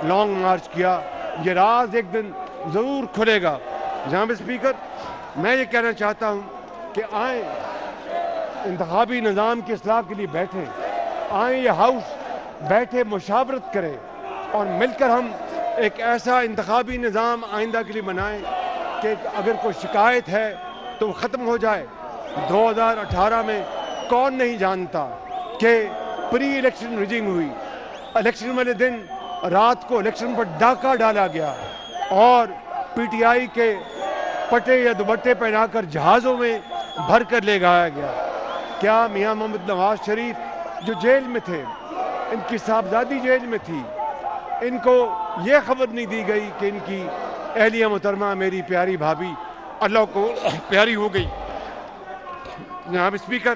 Long march کیا. یہ راز ایک دن ضرور کھلے گا. جناب اسپیکر، میں یہ کہنا چاہتا ہوں کہ آئیں انتخابی نظام کی اصلاح کے لیے بیٹھیں، آئیں یہ ہاؤس بیٹھے مشاورت کریں اور مل کر ہم ایک ایسا انتخابی نظام آئندہ کے لیے بنائیں کہ اگر کوئی شکایت ہے تو وہ ختم ہو جائے. 2018 میں کون نہیں جانتا کہ پری الیکشن ریجنگ ہوئی. الیکشن والے دن رات کو الیکشن پر ڈاکہ ڈالا گیا اور پی ٹی آئی کے پٹے یا دوپٹے پہنا کر جہازوں میں بھر کر لے جایا گیا. کیا میاں محمد نواز شریف جو جیل میں تھے، ان کی صاحبزادی جیل میں تھی، ان کو یہ خبر نہیں دی گئی کہ ان کی اہلیہ محترمہ میری پیاری بھابھی اللہ کو پیاری ہو گئی؟ جناب اسپیکر،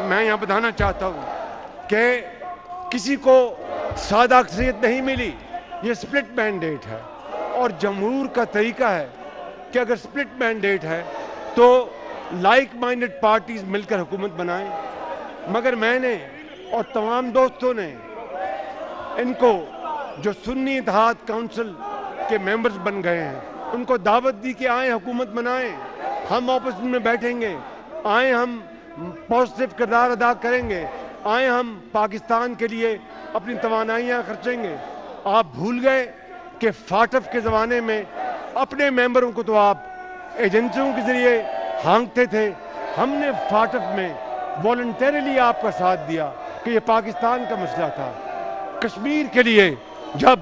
میں یہاں بتانا چاہتا ہوں کہ کسی کو سادہ اکثریت نہیں ملی. یہ سپلٹ مینڈیٹ ہے اور جمہور کا طریقہ ہے کہ اگر سپلٹ مینڈیٹ ہے تو لائک مائنڈڈ پارٹیز مل کر حکومت بنائیں. مگر میں نے اور تمام دوستوں نے ان کو جو سنی اتحاد کونسل کے ممبرز بن گئے ہیں ان کو دعوت دی کہ آئیں حکومت بنائیں. ہم اپوزیشن میں بیٹھیں گے، آئیں ہم پازیٹیو کردار ادا کریں گے، آئیں ہم پاکستان کے لیے اپنی توانائیاں خرچیں گے. آپ بھول گئے کہ فاٹف کے زمانے میں اپنے ممبروں کو تو آپ ایجنسیوں کے ذریعے ہانکتے تھے. ہم نے فاٹف میں والنٹریلی آپ کا ساتھ دیا کہ یہ پاکستان کا مسئلہ تھا. کشمیر کے لیے جب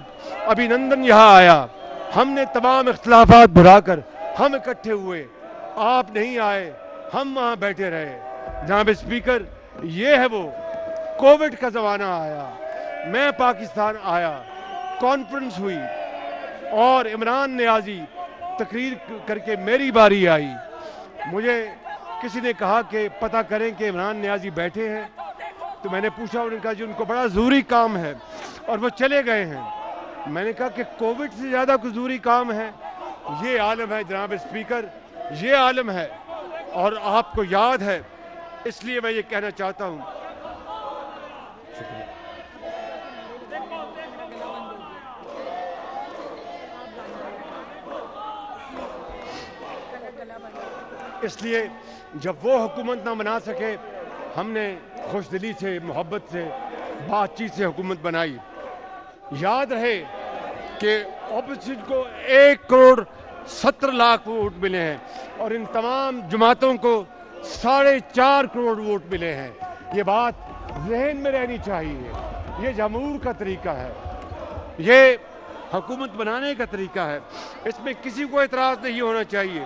ابھی نندن یہاں آیا ہم نے تمام اختلافات بھلا کر ہم اکٹھے ہوئے، آپ نہیں آئے، ہم وہاں بیٹھے رہے. جناب اسپیکر، یہ ہے وہ کووڈ کا زمانہ آیا، میں پاکستان آیا، کانفرنس ہوئی اور عمران نیازی تقریر کر کے میری باری آئی. مجھے کسی نے کہا کہ پتہ کریں کہ عمران نیازی بیٹھے ہیں، تو میں نے پوچھا، انہوں نے کہا جی ان کو بڑا ضروری کام ہے اور وہ چلے گئے ہیں. میں نے کہا کہ کووڈ سے زیادہ کوئی ضروری کام ہے؟ یہ عالم ہے جناب اسپیکر، یہ عالم ہے اور آپ کو یاد ہے. اس لیے میں یہ کہنا چاہتا ہوں. اس لیے جب وہ حکومت نہ بنا سکے ہم نے خوش دلی سے، محبت سے، بات چیت سے حکومت بنائی. یاد رہے کہ اپوزیشن کو 1,70,00,000 ووٹ ملے ہیں اور ان تمام جماعتوں کو 4.5 کروڑ ووٹ ملے ہیں. یہ بات ذہن میں رہنی چاہیے. یہ جمہور کا طریقہ ہے، یہ حکومت بنانے کا طریقہ ہے. اس میں کسی کو اعتراض نہیں ہونا چاہیے.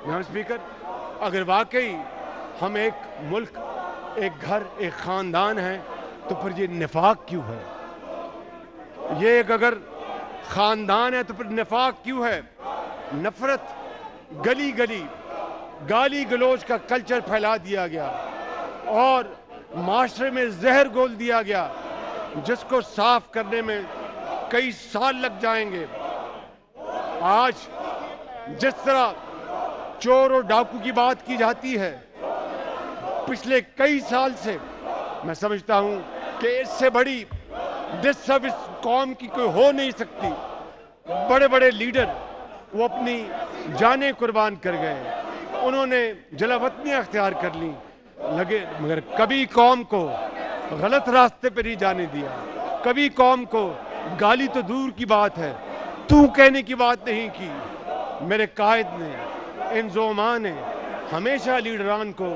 جناب اسپیکر، اگر واقعی ہم ایک ملک، ایک گھر، ایک خاندان ہیں تو پھر یہ نفاق کیوں ہے؟ یہ ایک اگر خاندان ہے تو پھر نفاق کیوں ہے؟ نفرت، گلی گلی گالی گلوچ کا کلچر پھیلا دیا گیا اور معاشرے میں زہر گھول دیا گیا جس کو صاف کرنے میں کئی سال لگ جائیں گے. آج جس طرح چور اور ڈاکو کی بات کی جاتی ہے، پچھلے کئی سال سے میں سمجھتا ہوں کہ اس سے بڑی ڈس سروس قوم کی کوئی ہو نہیں سکتی. بڑے بڑے لیڈر وہ اپنی جانیں قربان کر گئے، انہوں نے جلا وطنیاں اختیار کر لیں لگے، مگر کبھی قوم کو غلط راستے پہ نہیں جانے دیا. کبھی قوم کو گالی تو دور کی بات ہے، تو کہنے کی بات نہیں کی. میرے قائد نے، ان زعماء نے ہمیشہ لیڈران کو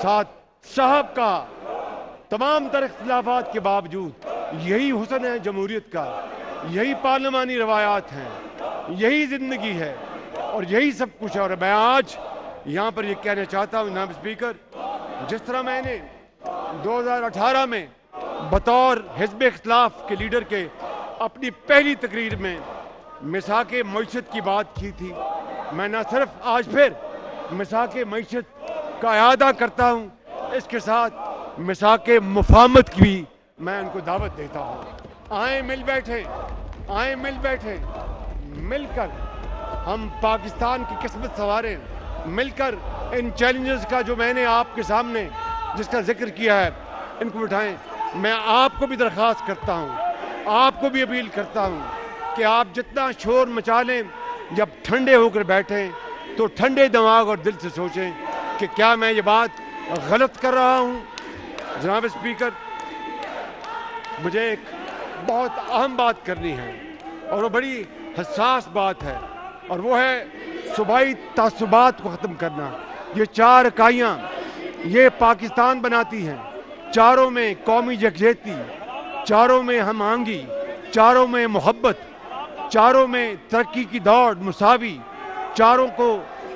ساتھ صاحب کا. تمام تر اختلافات کے باوجود یہی حسن ہے جمہوریت کا، یہی پارلیمانی روایات ہیں، یہی زندگی ہے اور یہی سب کچھ ہے. اور میں آج یہاں پر یہ کہنا چاہتا ہوں جناب اسپیکر، جس طرح میں نے 2018 میں بطور حزب اختلاف کے لیڈر کے اپنی پہلی تقریر میں مساق معیشت کی بات کی تھی، میں نہ صرف آج پھر مساق معیشت کا اعادہ کرتا ہوں، اس کے ساتھ مساق مفاہمت کی بھی میں ان کو دعوت دیتا ہوں. آئیں مل بیٹھیں، آئیں مل بیٹھیں، مل کر ہم پاکستان کی قسمت سنواریں، مل کر ان چیلنجز کا جو میں نے آپ کے سامنے جس کا ذکر کیا ہے ان کو اٹھائیں. میں آپ کو بھی درخواست کرتا ہوں آپ کو بھی اپیل کرتا ہوں کہ آپ جتنا شور مچا لیں، جب ٹھنڈے ہو کر بیٹھیں تو ٹھنڈے دماغ اور دل سے سوچیں کہ کیا میں یہ بات غلط کر رہا ہوں۔ جناب اسپیکر، مجھے ایک بہت اہم بات کرنی ہے اور وہ بڑی حساس بات ہے، اور وہ ہے صوبائی تعصبات کو ختم کرنا۔ یہ 4 اکائیاں یہ پاکستان بناتی ہیں، چاروں میں قومی یکجہتی، چاروں میں ہم آہنگی، چاروں میں محبت، چاروں میں ترقی کی دوڑ مساوی، چاروں کو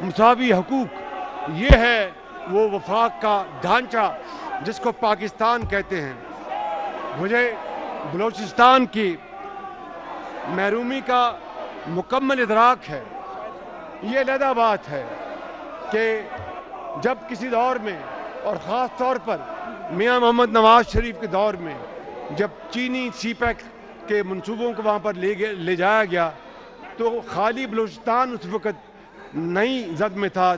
مساوی حقوق۔ یہ ہے وہ وفاق کا ڈھانچہ جس کو پاکستان کہتے ہیں۔ مجھے بلوچستان کی محرومی کا مکمل ادراک ہے۔ یہ علیحدہ بات ہے کہ جب کسی دور میں، اور خاص طور پر میاں محمد نواز شریف کے دور میں، جب چینی سی پیک کے منصوبوں کو وہاں پر لے جایا گیا تو خالی بلوچستان اس وقت نہیں زد میں تھا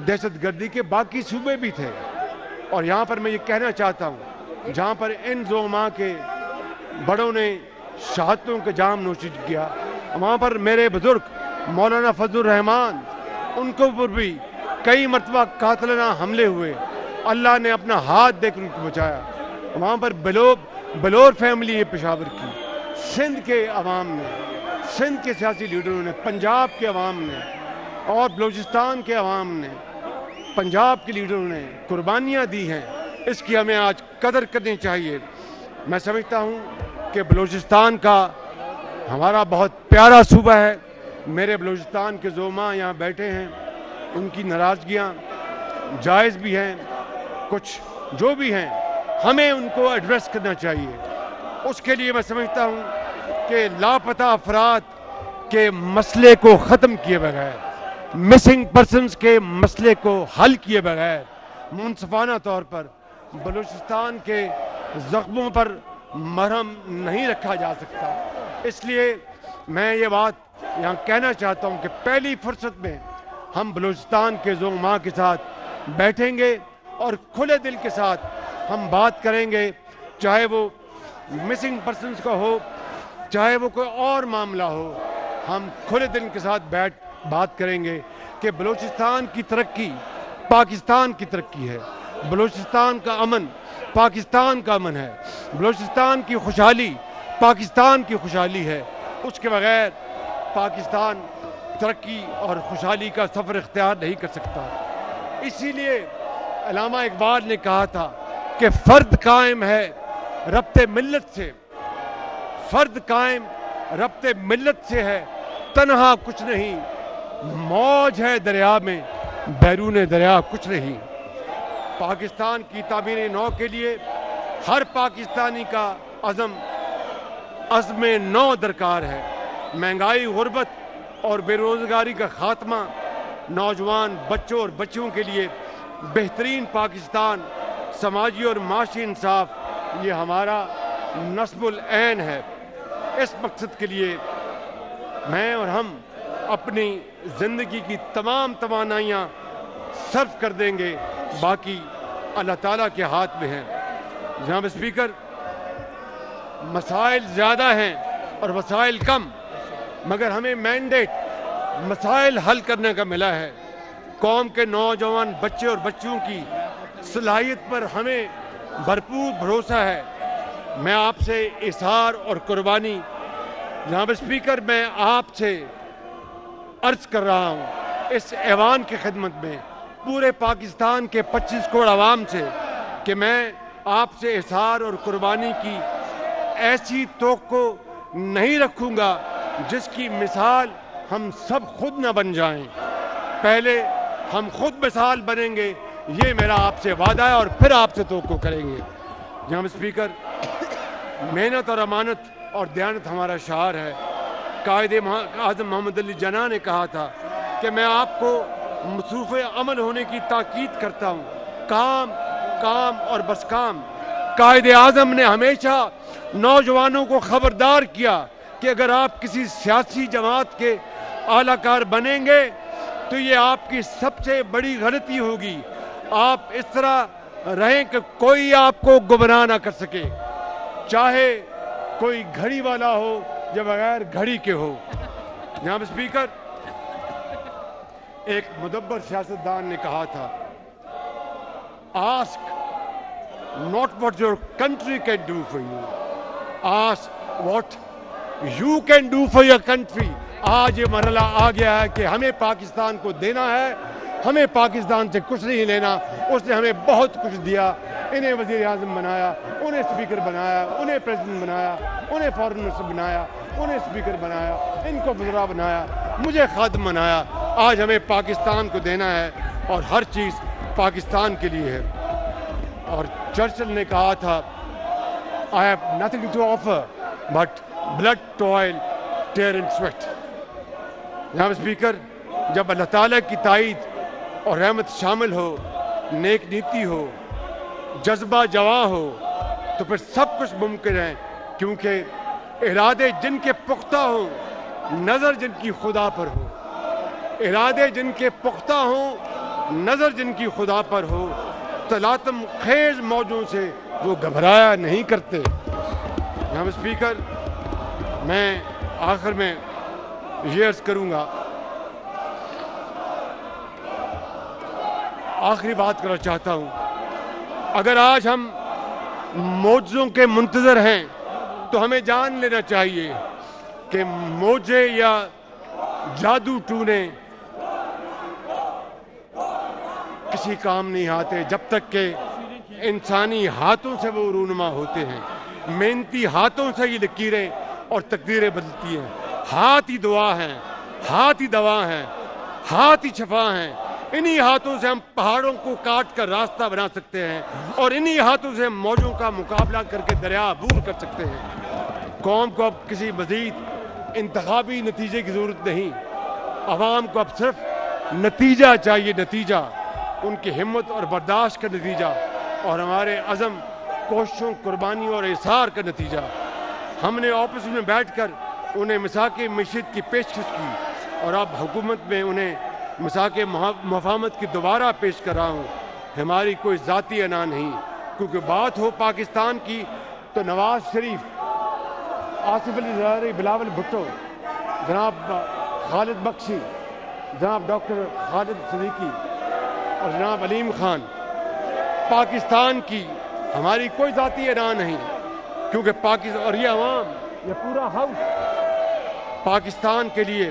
دہشت گردی کے، باقی صوبے بھی تھے۔ اور یہاں پر میں یہ کہنا چاہتا ہوں، جہاں پر ان زعماء کے بڑوں نے شہادتوں کا جام نوشید کیا، وہاں پر میرے بزرگ مولانا فضل الرحمان، ان کو پر بھی کئی مرتبہ قاتلانہ حملے ہوئے، اللہ نے اپنا ہاتھ دے کر ان کو بچایا۔ وہاں پر بلور فیملی ہے پشاور کی، سندھ کے عوام نے، سندھ کے سیاسی لیڈروں نے، پنجاب کے عوام نے اور بلوچستان کے عوام نے، پنجاب کے لیڈروں نے قربانیاں دی ہیں۔ اس کی ہمیں آج قدر کرنی چاہیے۔ میں سمجھتا ہوں کہ بلوچستان کا ہمارا بہت پیارا صوبہ ہے۔ میرے بلوچستان کے زعماء یہاں بیٹھے ہیں، ان کی ناراضگیاں جائز بھی ہیں، کچھ جو بھی ہیں ہمیں ان کو ایڈریس کرنا چاہیے۔ اس کے لیے میں سمجھتا ہوں کہ لاپتہ افراد کے مسئلے کو ختم کیے بغیر، مسنگ پرسنز کے مسئلے کو حل کیے بغیر منصفانہ طور پر بلوچستان کے زخموں پر مرہم نہیں رکھا جا سکتا۔ اس لیے میں یہ بات یہاں کہنا چاہتا ہوں کہ پہلی فرصت میں ہم بلوچستان کے زعماء کے ساتھ بیٹھیں گے اور کھلے دل کے ساتھ ہم بات کریں گے، چاہے وہ مسنگ پرسنز کا ہو، چاہے وہ کوئی اور معاملہ ہو۔ ہم کھلے دل کے ساتھ بات کریں گے کہ بلوچستان کی ترقی پاکستان کی ترقی ہے، بلوچستان کا امن پاکستان کا امن ہے، بلوچستان کی خوشحالی پاکستان کی خوشحالی ہے۔ اس کے بغیر پاکستان ترقی اور خوشحالی کا سفر اختیار نہیں کر سکتا۔ اسی لیے علامہ اقبال نے کہا تھا کہ فرد قائم ہے ربط ملت سے، فرد قائم ربط ملت سے ہے، تنہا کچھ نہیں، موج ہے دریا میں بیرون دریا کچھ نہیں۔ پاکستان کی تعمیر نو کے لیے ہر پاکستانی کا عزم نو درکار ہے۔ مہنگائی، غربت اور بے روزگاری کا خاتمہ، نوجوان بچوں اور بچیوں کے لیے بہترین پاکستان، سماجی اور معاشی انصاف، یہ ہمارا نصب العین ہے۔ اس مقصد کے لیے میں اور ہم اپنی زندگی کی تمام توانائیاں صرف کر دیں گے، باقی اللہ تعالیٰ کے ہاتھ میں ہے۔ جناب اسپیکر، مسائل زیادہ ہیں اور وسائل کم، مگر ہمیں مینڈیٹ مسائل حل کرنے کا ملا ہے۔ قوم کے نوجوان بچے اور بچیوں کی صلاحیت پر ہمیں بھرپور بھروسہ ہے۔ میں آپ سے اظہار اور قربانی، جناب اسپیکر، میں آپ سے عرض کر رہا ہوں اس ایوان کی خدمت میں، پورے پاکستان کے 25 کروڑ عوام سے، کہ میں آپ سے اظہار اور قربانی کی ایسی توقع نہیں رکھوں گا جس کی مثال ہم سب خود نہ بن جائیں۔ پہلے ہم خود مثال بنیں گے، یہ میرا آپ سے وعدہ ہے، اور پھر آپ سے توقع کریں گے۔ جناب اسپیکر، محنت اور امانت اور دیانت ہمارا شعار ہے۔ قائد اعظم محمد علی جناح نے کہا تھا کہ میں آپ کو مصروف عمل ہونے کی تاکید کرتا ہوں، کام کام اور بس کام۔ قائد اعظم نے ہمیشہ نوجوانوں کو خبردار کیا کہ اگر آپ کسی سیاسی جماعت کے اعلیٰ کار بنیں گے تو یہ آپ کی سب سے بڑی غلطی ہوگی۔ آپ اس طرح رہیں کہ کوئی آپ کو گمراہ نہ کر سکے، چاہے کوئی گھڑی والا ہو یا بغیر گھڑی کے ہو. جناب اسپیکر، ایک مدبر سیاستدان نے کہا تھا، ask not what your country can do for you, ask what you can do for your country. آج یہ مرحلہ آ گیا ہے کہ ہمیں پاکستان کو دینا ہے، ہمیں پاکستان سے کچھ نہیں لینا. اس نے ہمیں بہت کچھ دیا، انہیں وزیر اعظم بنایا، انہیں اسپیکر بنایا، انہیں پریزیڈنٹ بنایا، انہیں فارن منسٹر بنایا، انہیں اسپیکر بنایا، ان کو وزراء بنایا، مجھے خادم بنایا. آج ہمیں پاکستان کو دینا ہے اور ہر چیز پاکستان کے لیے ہے. اور چرچل نے کہا تھا، I have nothing to offer but blood, toil, tear and sweat. جناب اسپیکر، جب اللہ تعالیٰ کی تائید اور رحمت شامل ہو، نیک نیتی ہو، جذبہ جواں ہو، تو پھر سب کچھ ممکن ہے. کیونکہ ارادے جن کے پختہ ہوں، نظر جن کی خدا پر ہو. ارادے جن کے پختہ ہوں، نظر جن کی خدا پر ہو، تلاطم خیز موجوں سے وہ گھبرایا نہیں کرتے. جناب اسپیکر، میں آخر میں یہ عرض کروں گا، آخری بات کرنا چاہتا ہوں، اگر آج ہم معجزوں کے منتظر ہیں تو ہمیں جان لینا چاہیے کہ معجزے یا جادو ٹونے کسی کام نہیں آتے جب تک کہ انسانی ہاتھوں سے وہ رونما ہوتے ہیں. محنتی ہاتھوں سے یہ لکیریں اور تقدیریں بدلتی ہیں. ہاتھ ہی دعا ہیں، ہاتھ ہی دوا ہیں، ہاتھ ہی شفا ہیں. انہی ہاتھوں سے ہم پہاڑوں کو کاٹ کر راستہ بنا سکتے ہیں اور انہی ہاتھوں سے ہم موجوں کا مقابلہ کر کے دریا عبور کر سکتے ہیں. قوم کو اب کسی مزید انتخابی نتیجے کی ضرورت نہیں. عوام کو اب صرف نتیجہ چاہیے، نتیجہ، ان کی ہمت اور برداشت کا نتیجہ، اور ہمارے عزم، کوششوں، قربانیوں اور احسار کا نتیجہ. ہم نے آپس میں بیٹھ کر انہیں مساق معیشت کی پیشکش کی اور اب حکومت میں انہیں مساق مفاہمت کی دوبارہ پیش کر رہا ہوں. ہماری کوئی ذاتی انا نہیں، کیونکہ بات ہو پاکستان کی تو نواز شریف، آصف علی زرداری، بلاول بھٹو، جناب خالد بخشی، جناب ڈاکٹر خالد صدیقی اور جناب علیم خان. پاکستان کی ہماری کوئی ذاتی انا نہیں، کیونکہ پاکستان اور یہ عوام، یہ پورا ہاؤس پاکستان کے لیے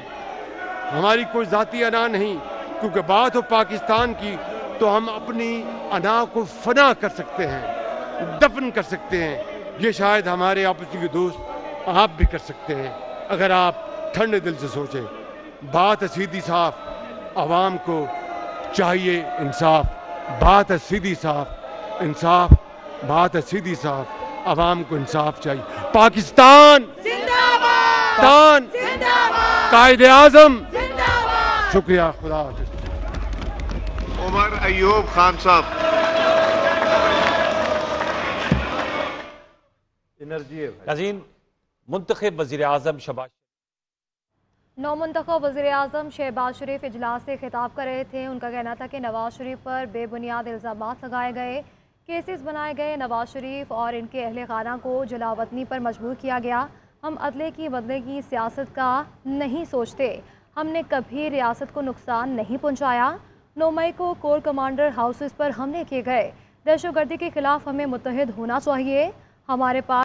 ہماری کوئی ذاتی انا نہیں، کیونکہ بات ہو پاکستان کی تو ہم اپنی انا کو فنا کر سکتے ہیں، دفن کر سکتے ہیں. یہ شاید ہمارے آپسی کے دوست آپ بھی کر سکتے ہیں اگر آپ ٹھنڈے دل سے سوچیں. بات ہے سیدھی صاف، عوام کو چاہیے انصاف. بات ہے سیدھی صاف، انصاف. بات ہے سیدھی صاف، عوام کو انصاف چاہیے. پاکستان زندہ باد، قائد اعظم زندہ باد. شکریہ. خدا حافظ. عمر ایوب خان صاحب. ناظرین، منتخب وزیر اعظم شہباز نو منتخب وزیر اعظم شہباز شریف اجلاس سے خطاب کر رہے تھے. ان کا کہنا تھا کہ نواز شریف پر بے بنیاد الزامات لگائے گئے، کیسز بنائے گئے. نواز شریف اور ان کے اہل خانہ کو جلاوطنی پر مجبور کیا گیا. ہم عدلے کی بدلے کی سیاست کا نہیں سوچتے. ہم نے کبھی ریاست کو نقصان نہیں پہنچایا. 9 مئی کو کور کمانڈر ہاؤسز پر حملے کیے گئے. دہشت گردی کے خلاف ہمیں متحد ہونا چاہیے. ہمارے پاس